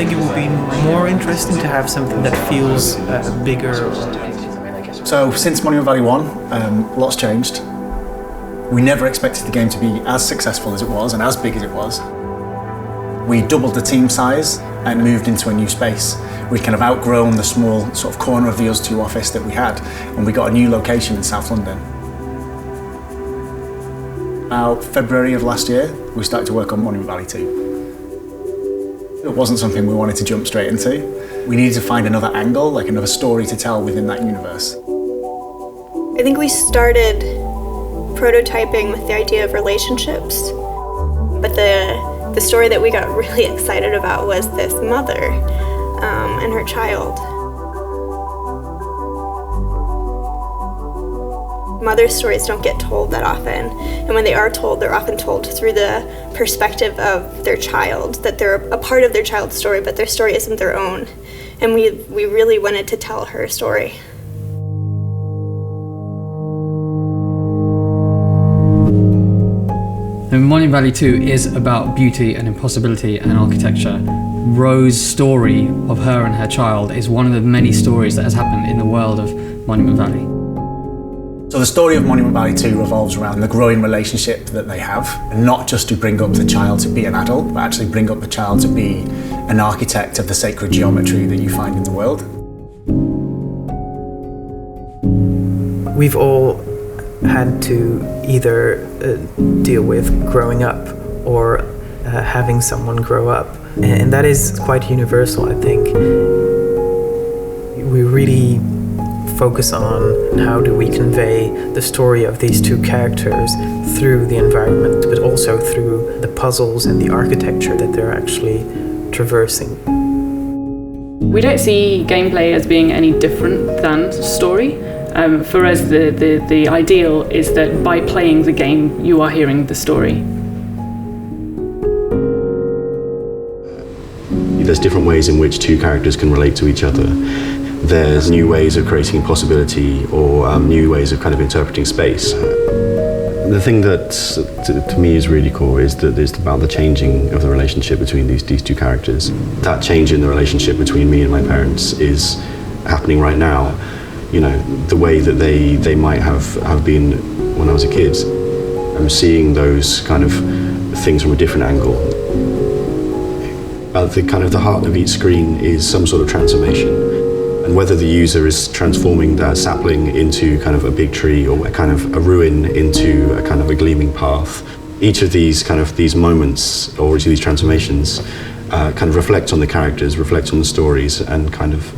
think it would be more interesting to have something that feels bigger. So since Monument Valley 1, lots changed. We never expected the game to be as successful as it was and as big as it was. We doubled the team size and moved into a new space. We'd kind of outgrown the small sort of corner of the ustwo office that we had, and we got a new location in South London. About February of last year, we started to work on Monument Valley 2. It wasn't something we wanted to jump straight into. We needed to find another angle, like another story to tell within that universe. I think we started prototyping with the idea of relationships, but the story that we got really excited about was this mother and her child. Mother stories don't get told that often, and when they are told, they're often told through the perspective of their child, that they're a part of their child's story, but their story isn't their own. And we really wanted to tell her story. Monument Valley 2 is about beauty and impossibility and architecture. Rose's story of her and her child is one of the many stories that has happened in the world of Monument Valley. So the story of Monument Valley 2 revolves around the growing relationship that they have, and not just to bring up the child to be an adult, but actually bring up the child to be an architect of the sacred geometry that you find in the world. We've all had to either deal with growing up or having someone grow up. And that is quite universal, I think. We really focus on how do we convey the story of these two characters through the environment, but also through the puzzles and the architecture that they're actually traversing. We don't see gameplay as being any different than story. For us, the ideal is that by playing the game, you are hearing the story. There's different ways in which two characters can relate to each other. There's new ways of creating possibility or new ways of kind of interpreting space. The thing that to me is really core is that it's about the changing of the relationship between these two characters. That change in the relationship between me and my parents is happening right now. You know, the way that they might have been when I was a kid. I'm seeing those kind of things from a different angle. The kind of the heart of each screen is some sort of transformation. And whether the user is transforming that sapling into kind of a big tree or a kind of a ruin into a kind of a gleaming path, each of these moments or each of these transformations kind of reflect on the characters, reflect on the stories, and kind of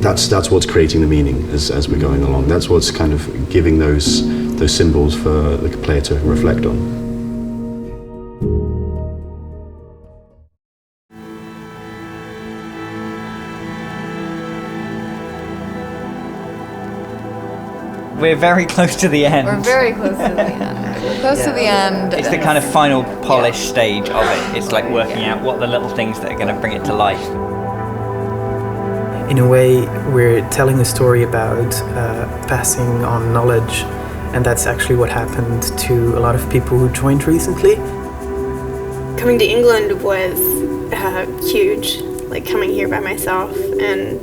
that's what's creating the meaning as we're going along. That's what's kind of giving those symbols for the player to reflect on. We're very close to the end. We're very close to the end. We're close to the end. It's the kind of final polished stage of it. It's like working out what the little things that are going to bring it to life. In a way, we're telling a story about passing on knowledge, and that's actually what happened to a lot of people who joined recently. Coming to England was huge, like coming here by myself,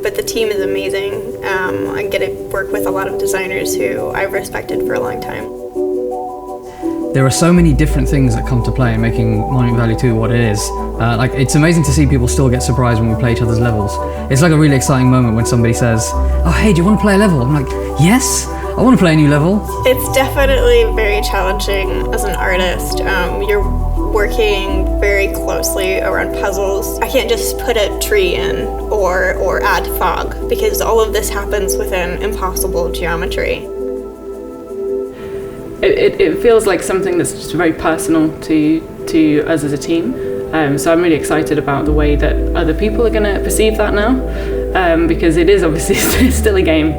but the team is amazing. I get to work with a lot of designers who I've respected for a long time. There are so many different things that come to play in making Monument Valley 2 what it is. It's amazing to see people still get surprised when we play each other's levels. It's like a really exciting moment when somebody says, "Oh, hey, do you want to play a level?" I'm like, "Yes, I want to play a new level." It's definitely very challenging as an artist. You're working very closely around puzzles. I can't just put a tree in or add fog, because all of this happens within impossible geometry. It feels like something that's just very personal to us as a team. So I'm really excited about the way that other people are going to perceive that now, because it is obviously still a game.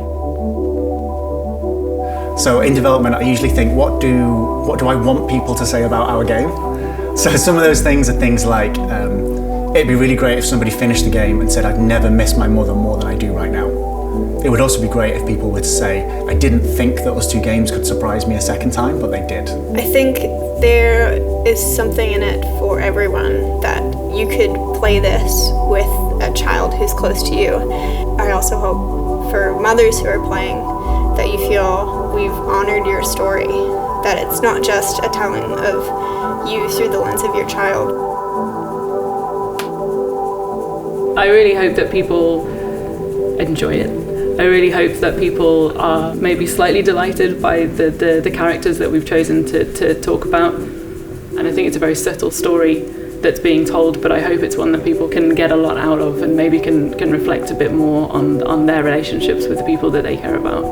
So in development, I usually think, what do I want people to say about our game? So some of those things are things like, it'd be really great if somebody finished the game and said, "I'd never miss my mother more than I do right now." It would also be great if people were to say, I didn't think that those two games could surprise me a second time, but they did. I think there is something in it for everyone, that you could play this with a child who's close to you. I also hope for mothers who are playing that you feel we've honored your story, that it's not just a telling of you through the lens of your child. I really hope that people enjoy it. I really hope that people are maybe slightly delighted by the characters that we've chosen to talk about. And I think it's a very subtle story that's being told, but I hope it's one that people can get a lot out of and maybe can reflect a bit more on their relationships with the people that they care about.